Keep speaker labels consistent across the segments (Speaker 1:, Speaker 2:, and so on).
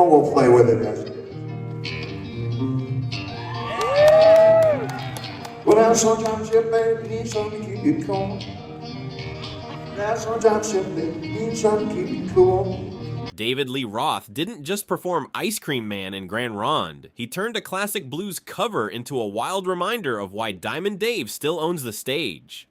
Speaker 1: on, we'll play with it, guys. Well, now sometimes you may need something to keep you calm. Now sometimes you may need something to keep you cool.
Speaker 2: David Lee Roth didn't just perform Ice Cream Man in Grand Ronde, he turned a classic blues cover into a wild reminder of why Diamond Dave still owns the stage.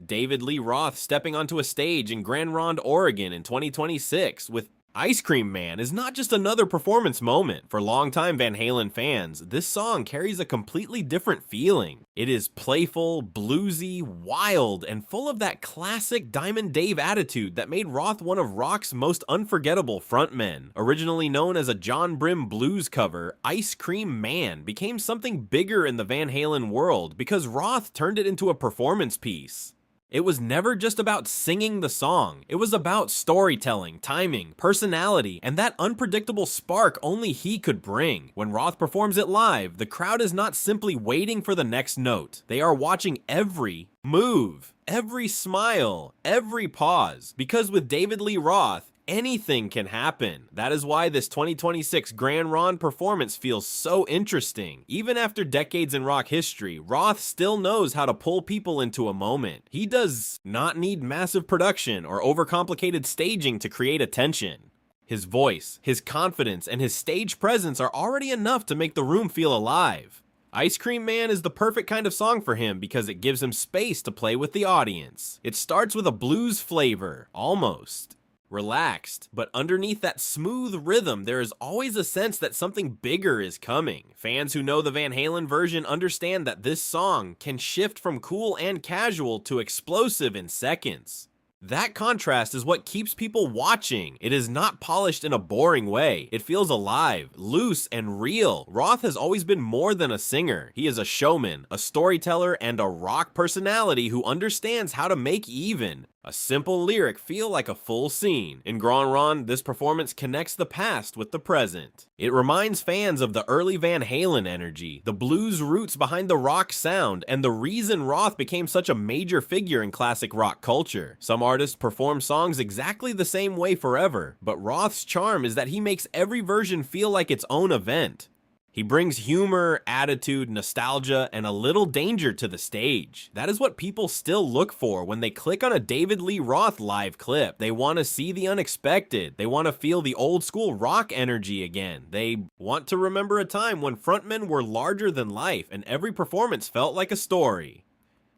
Speaker 2: David Lee Roth stepping onto a stage in Grand Ronde, Oregon in 2026 with Ice Cream Man is not just another performance moment. For longtime Van Halen fans, this song carries a completely different feeling. It is playful, bluesy, wild, and full of that classic Diamond Dave attitude that made Roth one of rock's most unforgettable frontmen. Originally known as a John Brim blues cover, Ice Cream Man became something bigger in the Van Halen world because Roth turned it into a performance piece. It was never just about singing the song. It was about storytelling, timing, personality, and that unpredictable spark only he could bring. When Roth performs it live, the crowd is not simply waiting for the next note. They are watching every move, every smile, every pause. Because with David Lee Roth, anything can happen. That is why this 2026 Grand Ronde performance feels so interesting. Even after decades in rock history, Roth still knows how to pull people into a moment. He does not need massive production or overcomplicated staging to create attention. His voice, his confidence, and his stage presence are already enough to make the room feel alive. Ice Cream Man is the perfect kind of song for him because it gives him space to play with the audience. It starts with a blues flavor, almost relaxed, but underneath that smooth rhythm, there is always a sense that something bigger is coming. Fans who know the Van Halen version understand that this song can shift from cool and casual to explosive in seconds. That contrast is what keeps people watching. It is not polished in a boring way. It feels alive, loose, and real. Roth has always been more than a singer. He is a showman, a storyteller, and a rock personality who understands how to make even a simple lyric feel like a full scene. In Grand Ronde, this performance connects the past with the present. It reminds fans of the early Van Halen energy, the blues roots behind the rock sound, and the reason Roth became such a major figure in classic rock culture. Some artists perform songs exactly the same way forever, but Roth's charm is that he makes every version feel like its own event. He brings humor, attitude, nostalgia, and a little danger to the stage. That is what people still look for when they click on a David Lee Roth live clip. They want to see the unexpected. They want to feel the old school rock energy again. They want to remember a time when frontmen were larger than life and every performance felt like a story.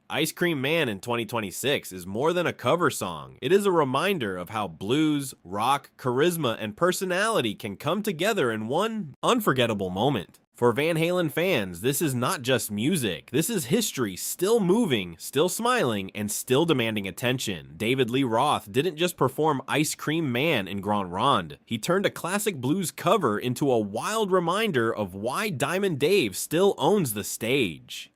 Speaker 2: Ice Cream Man in 2026 is more than a cover song. It is a reminder of how blues, rock, charisma, and personality can come together in one unforgettable moment. For Van Halen fans, this is not just music. This is history still moving, still smiling, and still demanding attention. David Lee Roth didn't just perform Ice Cream Man in Grand Ronde. He turned a classic blues cover into a wild reminder of why Diamond Dave still owns the stage.